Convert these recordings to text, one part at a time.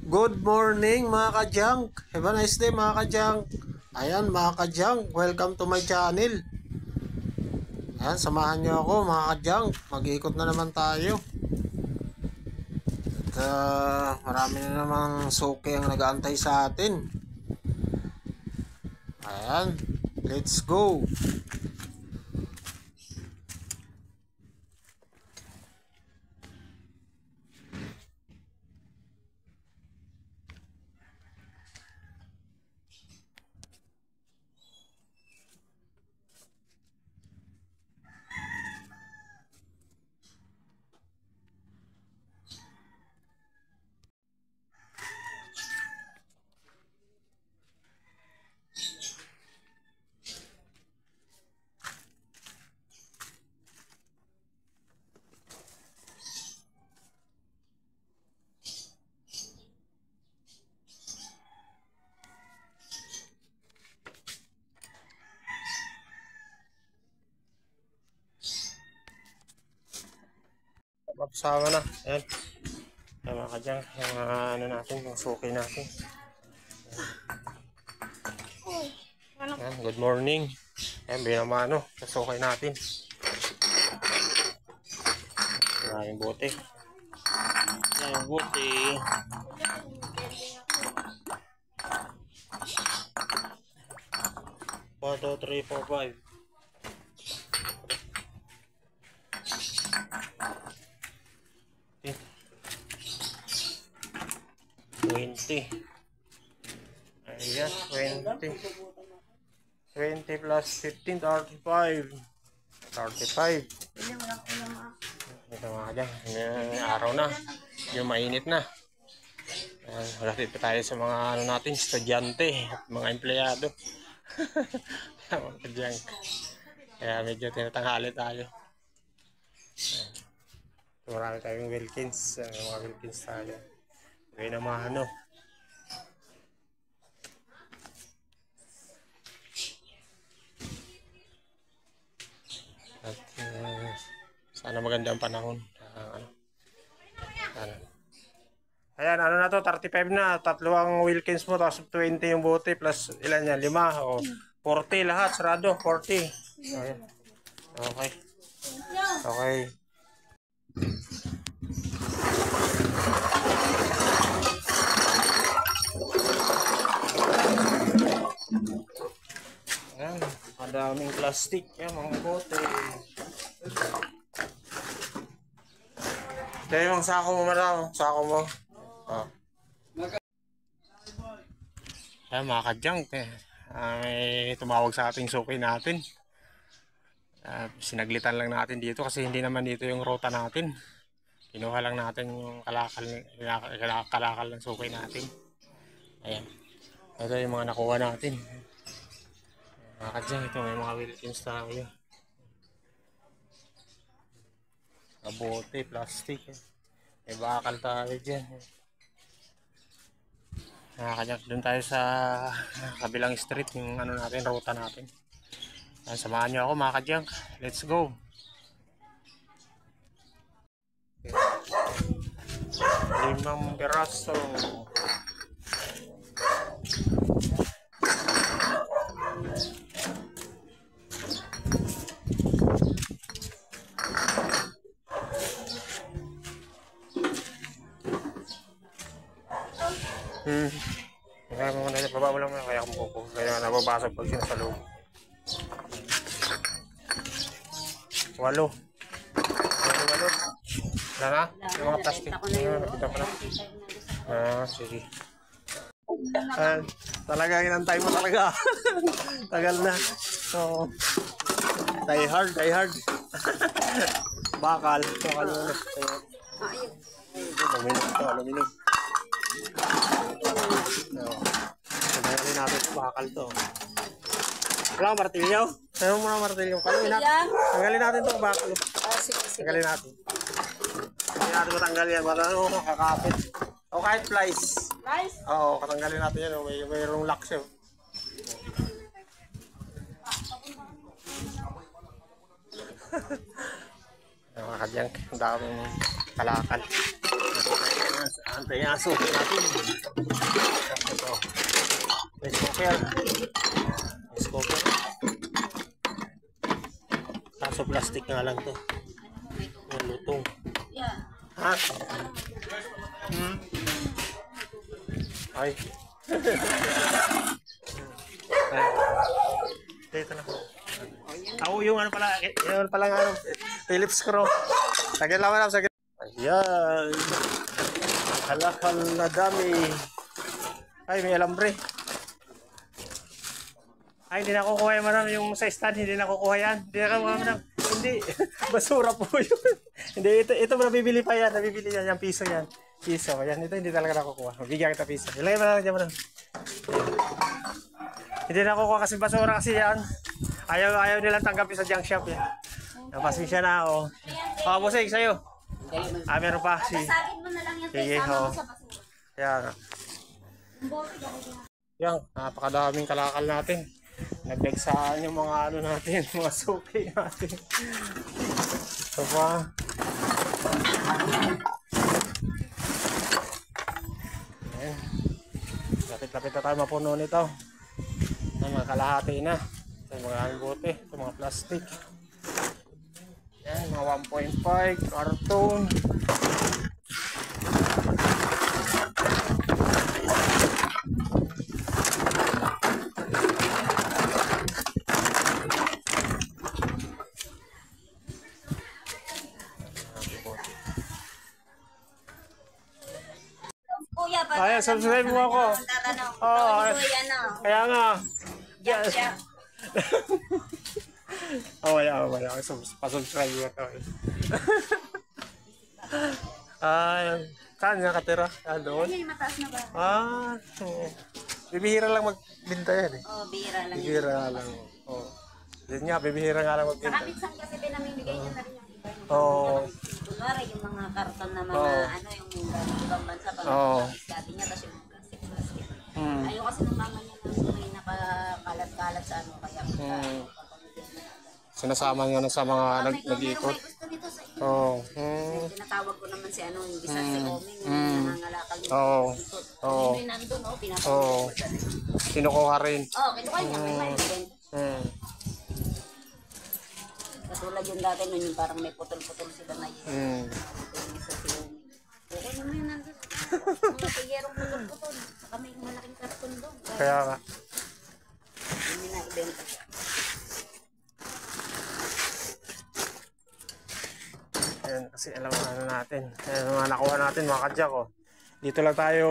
Good morning mga ka-junk. Have a nice day mga ka-junk. Ayan mga ka-junk, welcome to my channel. Ayan, samahan nyo ako mga ka-junk. Mag-iikot na naman tayo. At marami na namang suki ang nag-aantay sa atin. Ayan, let's go. Mapasama na. Ayan. Ayan mga ka-junk. Yung ano natin, yung suki natin. Ayan, good morning. Ayan, binamano. Sa suki natin. Maraming bote. Maraming bote. 1, 2, 3, 4, 5. Ayan, 20 plus 15, 35. 35. Ito mga dyan, araw na. Yung mainit na. Malapit pa tayo sa mga ano natin, estudyante at mga empleyado. Mga junk. Kaya medyo tinatanghali tayo. Marami tayong Wilkins. Mga Wilkins tayo. Gawin na mga ano. At sana maganda ang panahon. Sana. Ayan, ano na to, 35 na. Tatlo ang Wilkins mo, tapos 20 yung bote, plus ilan yan? 5 o 40 lahat, sarado, 40. Ayan. Okay. Okay. Ayan, madaming plastic. Ayan, mga bote. Kaya yung sako mo maraw, sako mo. Ayan mga ka-junk, may tumawag sa ating suki natin. Sinaglitan lang natin dito kasi hindi naman dito yung ruta natin. Kinuha lang natin yung kalakal ng suki natin. Ayan, ito yung mga nakuha natin. Mga ka-junk, ito may mga Wilkins tayo. Bote, plastic. May bakal tayo dyan. Nakakajak dun tayo sa kabilang street, yung ano natin, ruta natin. Samahan nyo ako mga kajak. Let's go. 5 piraso. Kaya mo na baba mo lang na kaya kumukupo. Kaya nababasag pag sinasalo. 8. 8. Wala na? Yung mga plastic. Nakita ko na. Sige. Talaga inantay mo talaga. Tagal na. So, die hard, die hard. Bakal. Bakal mo na. Aluminum ito, aluminum. Tanggalin natin ito, bakal to. Wala kang martilyo? Sabi mo muna martilyo. Tanggalin natin ito, bakal. Tanggalin natin. Hindi natin matanggal yan. Ano, kakapit. O kahit flies. Flies? Oo, katanggalin natin yan. Mayroong lock siya. Mga ka-junk, ang daming kalakal. Antay yung aso natin. Ito. Rice cooker. Rice cooker. Kaso plastic nga lang to. Yung lutong. Ha? Ay. Dito na. Ako yung ano pala, yung pala nga, Philips screw. Saglit lang naman, saglit. Ayan. Halakal na dami. Ay, may alambre. Ay, hindi na kukuha yan, madam. Yung sa stand, hindi na kukuha yan. Hindi na kukuha, madam. Hindi. Basura po yun. Hindi, ito nabibili pa yan. Nabibili yan. Yung piso yan. Piso. Ayan, ito hindi talaga nakukuha. Mabigyan kita piso. Ilagay mo na lang dyan, madam. Hindi na kukuha kasi basura kasi yan. Ayaw nilang tanggapin sa junk shop yan. Napasensya na ako. Busing, sa'yo. Meron pa. Basagin mo na lang yan. Sige, Sama mo sa basura. Kaya nga. Yan, napakadaming kalakal natin. Nagdagsaan yung mga ano natin, mga suki natin. Ito pa. Ayan. Lapit-lapit na tayo mapuno nito. Ayan, mga kalahati na. Ito mga bote, ito mga plastic. Ayan, mga 1.5, karton. Kuya, Ayan, subscribe mo ako. Oo, kaya nga. Yes. Wala. Pa-subscribe mo ito. Ayan. Saan nga katira? Doon? Yan yung mataas na ba? Bibihira lang magbinta yan eh. Oo, bihira lang. Bibihira lang. Yun nga, bibihira nga lang magbinta. Saka minsan kasi pinamimigay niya na rin yung iba. Oo. Kunwari yung mga karton na mga ano yung ibang bansa pa. Dati niya tapos yung plastic. Ayaw kasi ng mama niya na may nakakalat-kalat sa ano kaya. Sinasama niya na sa mga nag-iikot. May gusto nito sa iyo. Oo. Tinatawag ko naman si ano, yung bisa si Omi, yung nangangalakal niya. Oo. Oo. Yung nandun, pinapagod Oo. ko siya. Kinukuha rin. Oo, kinukuha niya, may mahilig. Katulad yung dati nun, yung parang may putol-putol sila na yun. Yung isa si Omi. Okay naman yun nandun. Mga kayerong putol-putol. Saka may malaking karton doon. Kaya nga. Hindi na ibenta siya. Ayan, kasi alam mo ano natin. Ayan, mga nakuha natin mga kadyak oh. Dito lang tayo,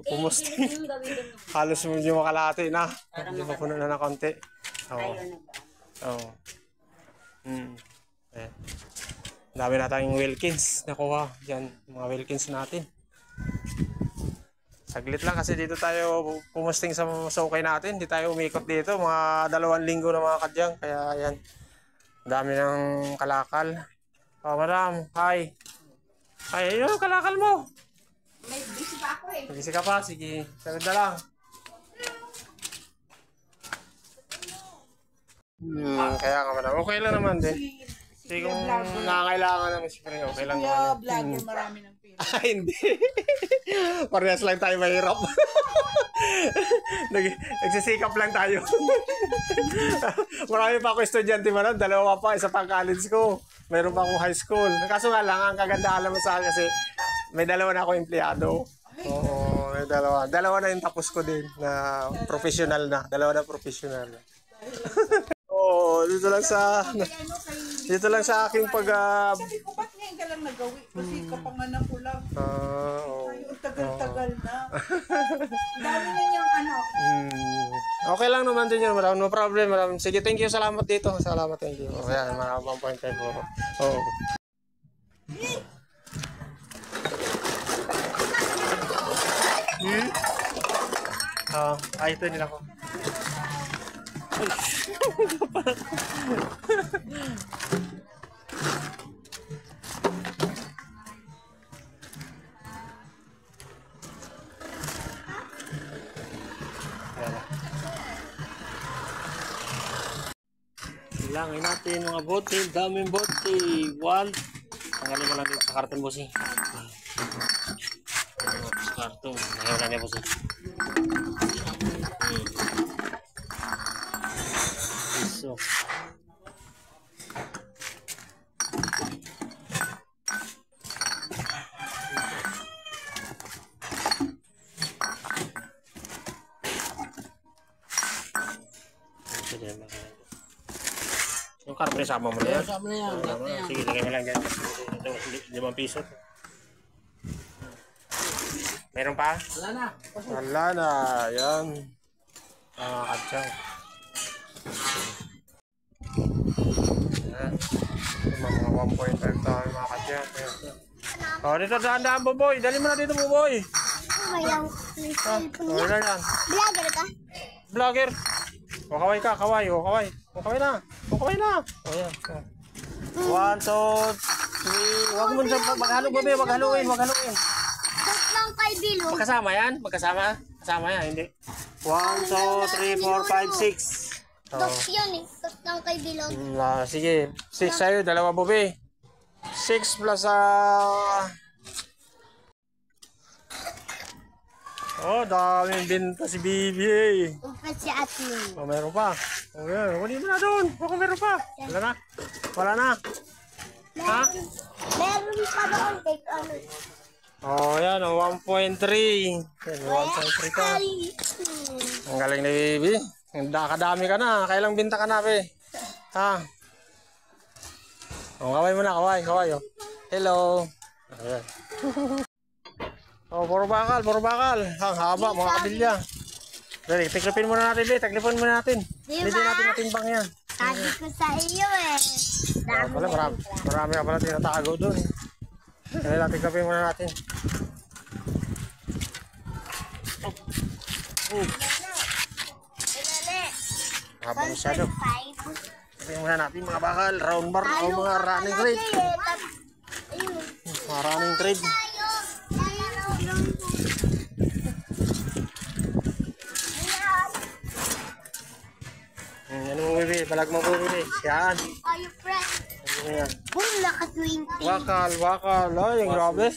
pumusting. Halos medyo makalahati na. Hindi pa puno na ng konti. Oo. Oo. Ayan. Dami na tayong Wilkins nakuha. Diyan, mga Wilkins natin. Saglit lang kasi dito tayo pumusting sa sukay natin. Hindi tayo umikot dito. Mga 2 linggo na mga kadyang. Kaya ayan. Dami ng kalakal. Madam. Hi. Ay, yun, kalakal mo. May busy pa ako eh. Busy ka pa? Sige. Saglit na lang. Kaya nga madam. Okay lang naman din. Kasi kung nakakailangan naman siyempre, okay lang naman. Kaya vlogger marami ng pera. Hindi. Parehas lang tayo mahirap. Nagsisikap lang tayo. Marami pa ako estudyante man, 2 pa, isa pang college ko. Meron pa akong high school. Kaso nga lang, ang kagandahan naman sa akin kasi may 2 na ako empleyado. Oo, may 2. 2 na yung tapos ko din na professional na. 2 na professional na. Oo, dito lang sa aking pag... Sabi ko, ba't ngayon ka lang nagawi? Kasi kapanganak ko lang. Oo. Ay, tagal-tagal na. Dami na yung ano. Okay lang naman din yun. No problem. Sige, thank you. Salamat dito. Salamat, thank you. Ayan, mga 1.5 po. Oo. Ay, ito nila ko. Bilangin natin mga bote, daming bote. 1. Tanggalin mo lang dito sa karton bossing. karton. Ayaw na niya po siya. Piso. Yung karton sama mo na yan. Sama na yan. Sige, lagay mo lang dyan. Ito, 5 piso. Meron pa? Wala na. Wala na. Yan. Katsaw. Yan. Mga 1.5 tayo mga katsaw. O, dito daan-daan, Boboy. Dali mo na dito, Boboy. Mayang O, yan yan. vlogger ka? Vlogger. O, kaway ka, kaway. O, kaway. O, kaway na. O, kaway na. O, yan. 1, 2, 3. Huwag mo na maghalo, Boboy. Huwag haluin, huwag haluin. Tok lang kay Bilo. Magkasama yan? Magkasama? Kasama yan, hindi. 1, 2, 3, 4, 5, 6. Tok yun eh. Tok lang kay Bilo. Sige. 6 sa'yo, 2 Bobe. 6 plus Oh, daming binta si Bibi. Upat si Atin. Oh, meron pa. Oh, yan. Kunin mo na doon. Baka meron pa. Wala na. Wala na. Ha? Meron pa doon kay ano. Oh, yan. 1.3. Yan, 1.3 ka. Ang galing ni Bibi. Kadami ka na. Kailang binta ka na, be. Ha? Oh, kaway mo na. Kaway. Kaway, oh. Hello. Ayan. Oh, puro bakal. Puro bakal. Ang haba, mga kabilya. Dali, tiklipin muna natin, be. Tiklipin muna natin. Hindi natin matimbang yan. Sabi ko sa iyo eh. Oh, pala, marami ka pala tinatago doon. Dali, tiklipin muna natin. Haba masyado. Tiklipin muna natin mga bakal. Round bar o mga running trade. Mga running trade. Ano mo, Bibi? Balag mo po, Bibi. Yan. Are you fresh? Ano yan? Boom, naka-20. Wakal, wakal. Ay, yung grabe.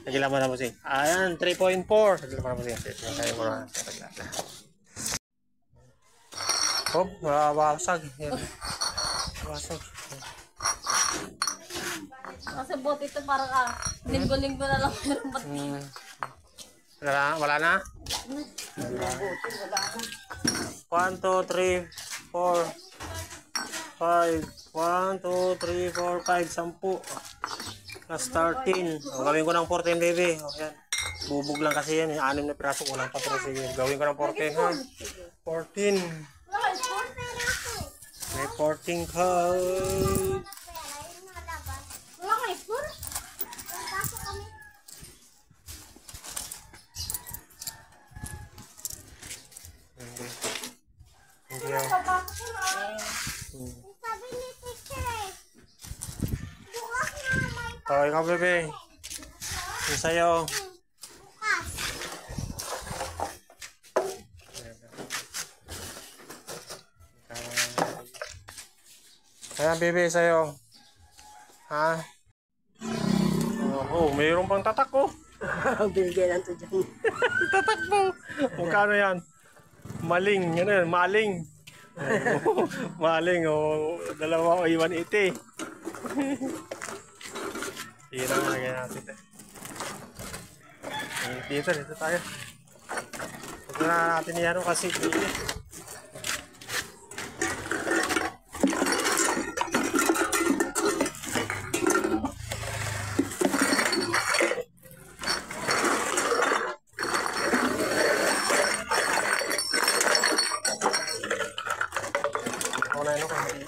Nagilan mo na mo, Sing. Ayan, 3.4. Nagilan mo na mo, Sing. Nagilan mo na. Hop, basag. Basag. Kasi bote ito parang linggo-linggo na lang meron ba't Wala na? 1, 2, 3, 4, 5. 1, 2, 3, 4, 5. 10. Plus 13. O, gawin ko ng 14, baby. O, yan. Bubog lang kasi yan. 6 na piraso. Walang patro. Sige, gawin ko ng 14, ha? 14. May 14 code. Wala kayo, pur? Pasok kami. Hindi yan. Sabi ni teacher eh. Bukas na may O, ikaw, bebe. Yung sa'yo. bukas. Ayan, bebe, sa'yo. Ha? Oh, mayroon pang tatak, oh. Binigyan lang ito dyan. Tatak po. Magkano yan? Maling. Ano yan? Maling. Maling, oh. 2 o 180. Sige na, lagyan natin. Dito tayo. Ito na natin yan kasi.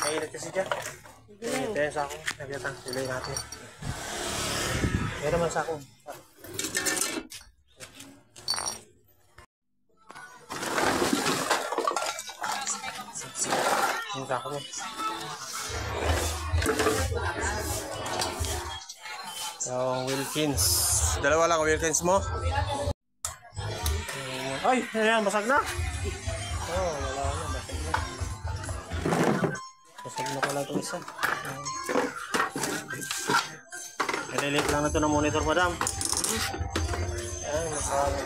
Mainit kasi dyan. Ito yung sako. Nagyatang silay natin. Ito naman sako. Yung sako mo. Yung Wilkins. 2 lang ang Wilkins mo. Ay! Ayan, basag na. Oh, wala na. Basag na. Basag na pala ito isa. Nililit lang na ito ng monitor, madam. Ayan, marami.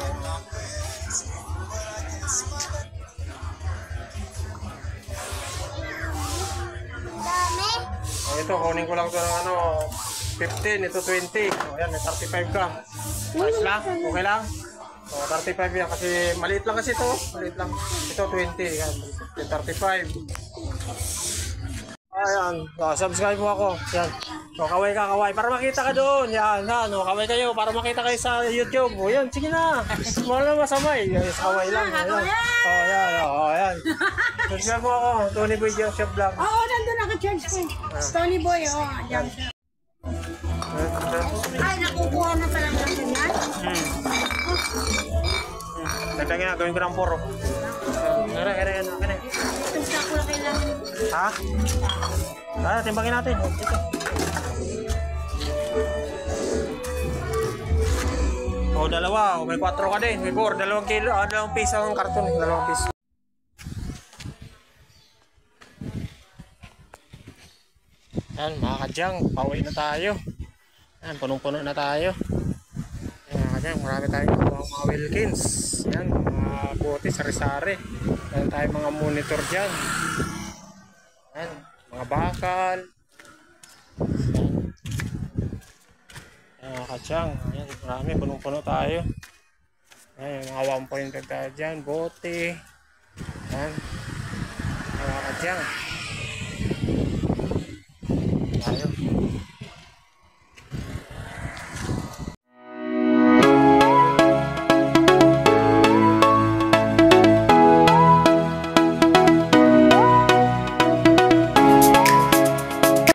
Dami. Ito, kunin ko lang ito ng ano, 15, ito 20. O yan, may 35 ka. Ayos lang? Okay lang? O, 35 yan kasi maliit lang kasi ito. Maliit lang. Ito 20, yan. Yung 35. Ayan, subscribe mo ako. Yan. O, kaway ka, kaway. Para makita ka doon. Yan, yan. O, kaway kayo. Para makita kayo sa YouTube. O, yan. Sige na. Wala na masamay. Yan, kaway lang. Ayan. O, yan. O, yan. Subscribe mo ako. Tony Boy Joseph Vlog. Oo, nandun naka-charge ko. Tony Boy, oh. Yan. Ay, nakukuha na pala ng ganyan. Nagtagin na. Gawin ko ng puro. Kaya. Itong sako na kailangan. Ha? Tara, timbangin natin. Dito. O, dalawa. O, may 4 ka din. May 4. 2 kilo. 2 piso ang karton. 2 piso. Yan, mga kadyang. Pauwi na tayo. Yan, punong-puno na tayo. Yan, mga kadyang. Marami tayong mga Wilkins. Yan, mga bote, sari-sari. Yan tayo mga monitor dyan. Yan, mga bakal. Yan, mga kadyang. Yan, marami. Punong-puno tayo. Yan, yung mga 1.5 tayo dyan. Bote. Yan. Yan, mga kadyang. Tayo.